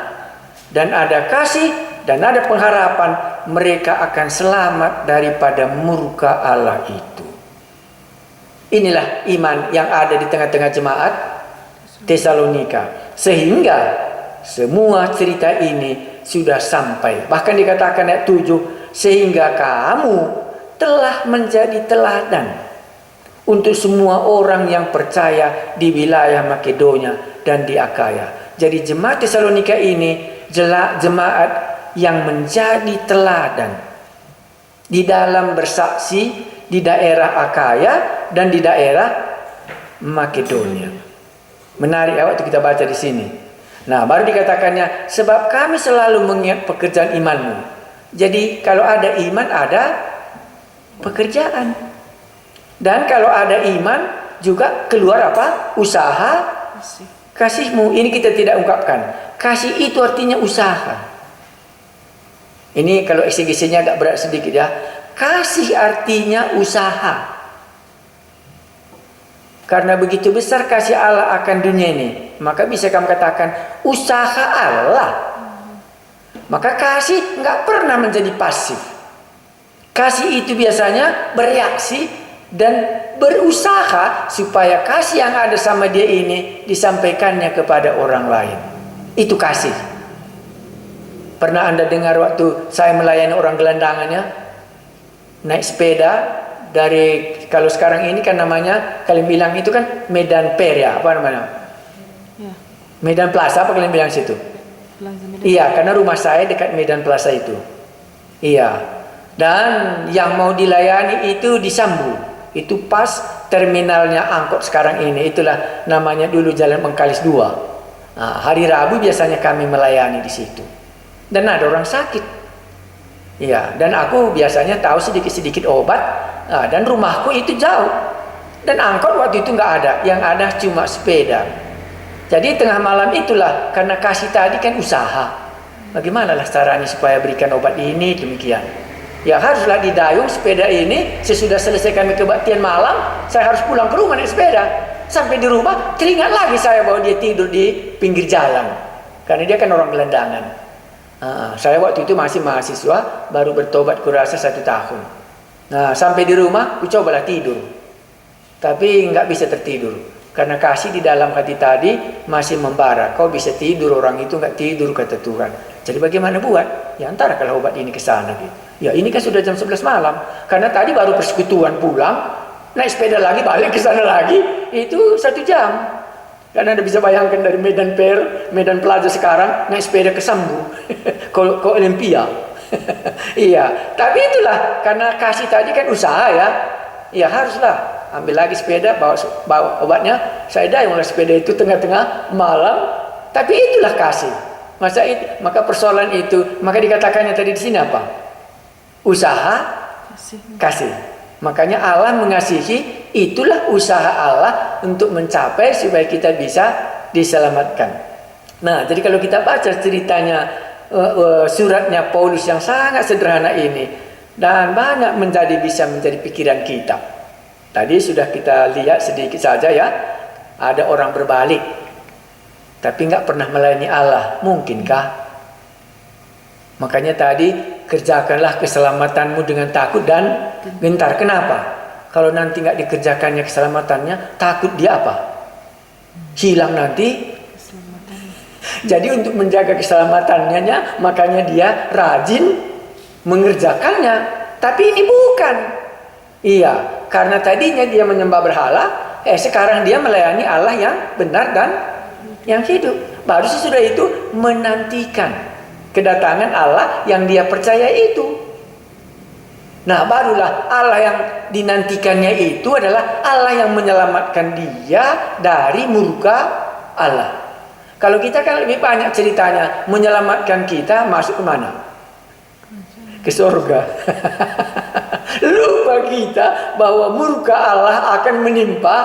dan ada kasih dan ada pengharapan, mereka akan selamat daripada murka Allah itu. Inilah iman yang ada di tengah-tengah jemaat Tesalonika. Sehingga semua cerita ini sudah sampai. Bahkan dikatakan ayat 7, sehingga kamu telah menjadi teladan untuk semua orang yang percaya di wilayah Makedonia dan di Akaya. Jadi jemaat Tesalonika ini jemaat yang menjadi teladan di dalam bersaksi di daerah Akaya dan di daerah Makedonia. Menarik waktu kita baca di sini. Nah, baru dikatakannya, sebab kami selalu mengingat pekerjaan imanmu. Jadi kalau ada iman ada pekerjaan. Dan kalau ada iman juga keluar apa? Usaha kasihmu. Ini kita tidak ungkapkan. Kasih itu artinya usaha. Ini kalau eksegesinya agak berat sedikit ya. Kasih artinya usaha. Karena begitu besar kasih Allah akan dunia ini, maka bisa kamu katakan usaha Allah. Maka kasih nggak pernah menjadi pasif. Kasih itu biasanya bereaksi dan berusaha supaya kasih yang ada sama dia ini disampaikannya kepada orang lain. Itu kasih. Pernah Anda dengar waktu saya melayani orang gelandangannya naik sepeda dari, kalau sekarang ini kan namanya, kalian bilang itu kan Medan Per ya, apa namanya? Ya. Medan Plaza apa kalian bilang situ? Iya, karena rumah saya dekat Medan Plaza itu. Iya. Dan yang mau dilayani itu di Sambu. Itu pas terminalnya angkot sekarang ini. Itulah namanya dulu Jalan Bengkalis 2. Nah, hari Rabu biasanya kami melayani di situ. Dan ada orang sakit. Iya, dan aku biasanya tahu sedikit-sedikit obat. Nah, dan rumahku itu jauh. Dan angkot waktu itu nggak ada. Yang ada cuma sepeda. Jadi tengah malam itulah, karena kasih tadi kan usaha. Bagaimana lah caranya supaya berikan obat ini demikian. Ya haruslah didayung sepeda ini. Sesudah selesai kami kebaktian malam, saya harus pulang ke rumah naik sepeda. Sampai di rumah, teringat lagi saya bahwa dia tidur di pinggir jalan. Karena dia kan orang gelandangan. Saya waktu itu masih mahasiswa, baru bertobat kurasa 1 tahun. Nah, sampai di rumah, aku cobalah tidur. Tapi nggak bisa tertidur. Karena kasih di dalam hati tadi masih membara. Kau bisa tidur, orang itu nggak tidur, kata Tuhan. Jadi bagaimana buat? Ya antara kalau obat ini ke sana gitu. Ya ini kan sudah jam 11 malam. Karena tadi baru persekutuan pulang, naik sepeda lagi, balik ke sana lagi. Itu 1 jam. Karena Anda bisa bayangkan dari Medan Per, Medan Plaza sekarang, naik sepeda ke Sambu. ke Olimpia. Iya, tapi itulah karena kasih tadi kan usaha ya. Ya haruslah ambil lagi sepeda, bawa obatnya, saya dayunglah sepeda itu tengah-tengah malam. Tapi itulah kasih. Maka persoalan itu, maka dikatakannya tadi di sini apa? Usaha kasih. Makanya Allah mengasihi, itulah usaha Allah untuk mencapai supaya kita bisa diselamatkan. Nah, jadi kalau kita baca ceritanya suratnya Paulus yang sangat sederhana ini, dan banyak bisa menjadi pikiran kita. Tadi sudah kita lihat sedikit saja ya, ada orang berbalik tapi nggak pernah melayani Allah, mungkinkah? Makanya tadi kerjakanlah keselamatanmu dengan takut dan gentar. Kenapa? Kalau nanti nggak dikerjakannya keselamatannya, takut dia apa? Hilang nanti. Jadi untuk menjaga keselamatannya, makanya dia rajin mengerjakannya. Tapi ini bukan. Iya, karena tadinya dia menyembah berhala, sekarang dia melayani Allah yang benar dan yang hidup. Baru sesudah itu menantikan kedatangan Allah yang dia percaya itu. Nah, barulah Allah yang dinantikannya itu adalah Allah yang menyelamatkan dia dari murka Allah. Kalau kita kan lebih banyak ceritanya menyelamatkan kita masuk ke mana? Ke surga. Lupa kita bahwa murka Allah akan menimpa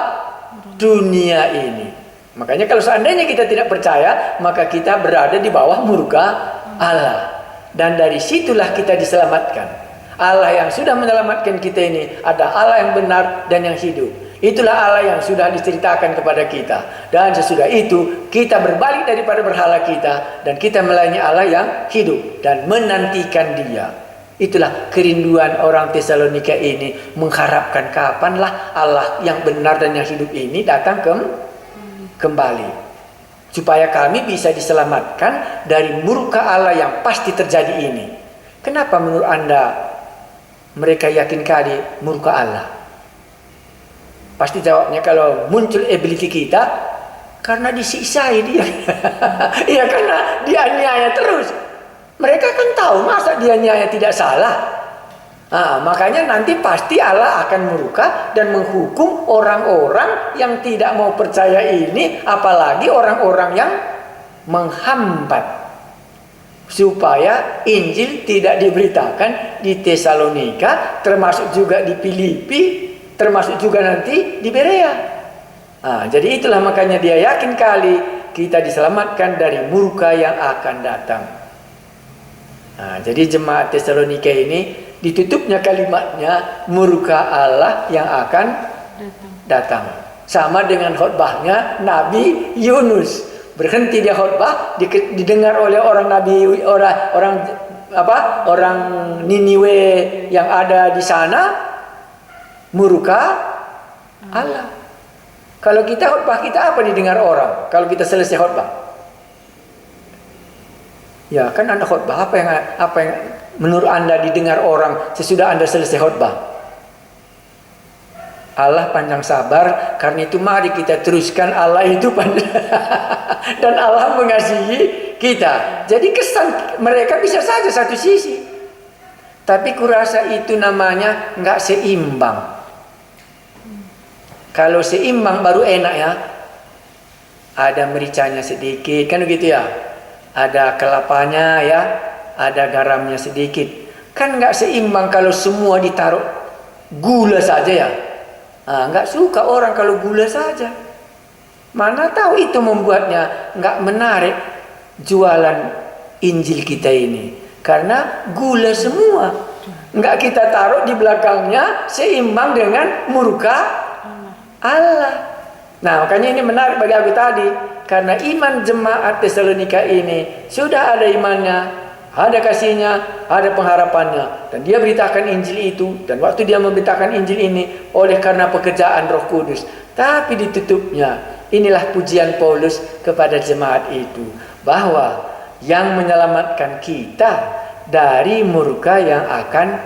dunia ini. Makanya kalau seandainya kita tidak percaya, maka kita berada di bawah murka Allah. Dan dari situlah kita diselamatkan. Allah yang sudah menyelamatkan kita ini ada Allah yang benar dan yang hidup. Itulah Allah yang sudah diceritakan kepada kita. Dan sesudah itu kita berbalik daripada berhala kita dan kita melayani Allah yang hidup dan menantikan Dia. Itulah kerinduan orang Tesalonika ini, mengharapkan kapanlah Allah yang benar dan yang hidup ini datang kembali, supaya kami bisa diselamatkan dari murka Allah yang pasti terjadi ini. Kenapa menurut Anda mereka yakin kali murka Allah? Pasti jawabnya kalau muncul ability kita, karena disiksai dia. Iya, karena dianiaya terus. Mereka kan tahu masa dianiaya tidak salah. Makanya nanti pasti Allah akan murka dan menghukum orang-orang yang tidak mau percaya ini, apalagi orang-orang yang menghambat supaya Injil tidak diberitakan di Tesalonika, termasuk juga di Filipi, termasuk juga nanti di Berea. Jadi itulah makanya dia yakin kali kita diselamatkan dari murka yang akan datang. Jadi jemaat Tesalonika ini ditutupnya kalimatnya murka Allah yang akan datang. Sama dengan khotbahnya Nabi Yunus. Berhenti dia khotbah, didengar oleh orang orang Niniwe yang ada di sana, murka Allah. Kalau kita khotbah, kita apa didengar orang? Kalau kita selesai khotbah, ya kan Anda khotbah, apa yang menurut Anda didengar orang sesudah Anda selesai khotbah? Allah panjang sabar, karena itu mari kita teruskan. Allah itu panjang dan Allah mengasihi kita. Jadi kesan mereka bisa saja satu sisi, tapi kurasa itu namanya nggak seimbang. Kalau seimbang baru enak ya. Ada mericanya sedikit, kan begitu ya. Ada kelapanya ya, ada garamnya sedikit. Kan nggak seimbang kalau semua ditaruh gula saja ya. Nggak suka orang kalau gula saja. Mana tahu itu membuatnya nggak menarik jualan Injil kita ini. Karena gula semua. Nggak kita taruh di belakangnya seimbang dengan murka Allah. Nah, makanya ini menarik bagi aku tadi. Karena iman jemaat Tesalonika ini sudah ada imannya, ada kasihnya, ada pengharapannya. Dan dia beritakan Injil itu. Dan waktu dia memberitakan Injil ini oleh karena pekerjaan Roh Kudus. Tapi ditutupnya, inilah pujian Paulus kepada jemaat itu. Bahwa yang menyelamatkan kita dari murka yang akan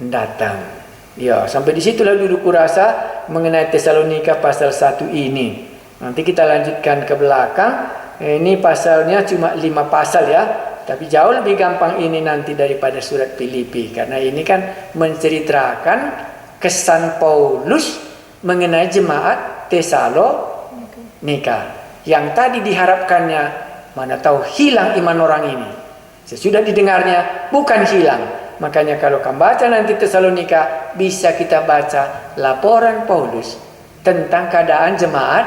datang. Ya, sampai di situlah dulu kurasa mengenai Tesalonika pasal 1 ini. Nanti kita lanjutkan ke belakang. Ini pasalnya cuma 5 pasal ya. Tapi jauh lebih gampang ini nanti daripada surat Filipi. Karena ini kan menceritakan kesan Paulus mengenai jemaat Tesalonika. Yang tadi diharapkannya, mana tahu hilang iman orang ini. Sesudah didengarnya bukan hilang. Makanya kalau kamu baca nanti Tesalonika, bisa kita baca laporan Paulus tentang keadaan jemaat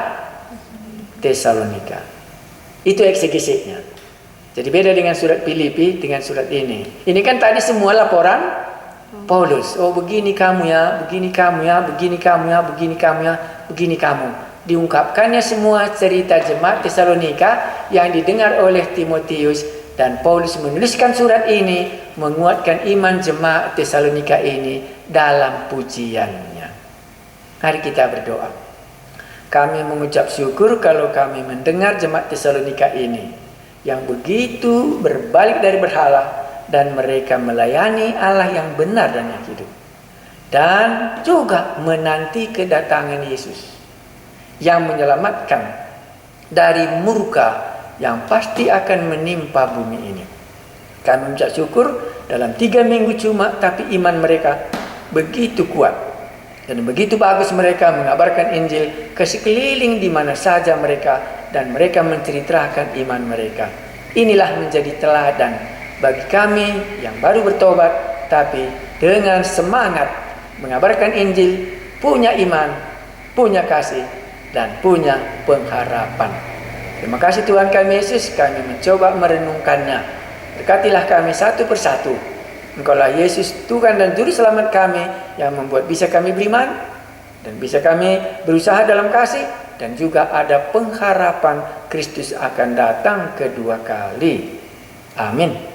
Tesalonika. Itu eksegesinya. Jadi beda dengan surat Filipi dengan surat ini. Ini kan tadi semua laporan Paulus. Oh begini kamu ya, begini kamu ya, begini kamu ya, begini kamu ya, begini kamu. Diungkapkannya semua cerita jemaat Tesalonika yang didengar oleh Timotius. Dan Paulus menuliskan surat ini menguatkan iman jemaat Tesalonika ini dalam pujiannya. Mari kita berdoa. Kami mengucap syukur kalau kami mendengar jemaat Tesalonika ini yang begitu berbalik dari berhala dan mereka melayani Allah yang benar dan yang hidup. Dan juga menanti kedatangan Yesus yang menyelamatkan dari murka yang pasti akan menimpa bumi ini. Kami mengucap syukur dalam 3 minggu cuma, tapi iman mereka begitu kuat dan begitu bagus mereka mengabarkan Injil ke sekeliling di mana saja mereka dan mereka menceritakan iman mereka. Inilah menjadi teladan bagi kami yang baru bertobat, tapi dengan semangat mengabarkan Injil, punya iman, punya kasih, dan punya pengharapan. Terima kasih Tuhan kami Yesus, kami mencoba merenungkannya. Berkatilah kami satu persatu. Engkaulah Yesus, Tuhan dan Juru Selamat kami, yang membuat bisa kami beriman, dan bisa kami berusaha dalam kasih, dan juga ada pengharapan Kristus akan datang kedua kali. Amin.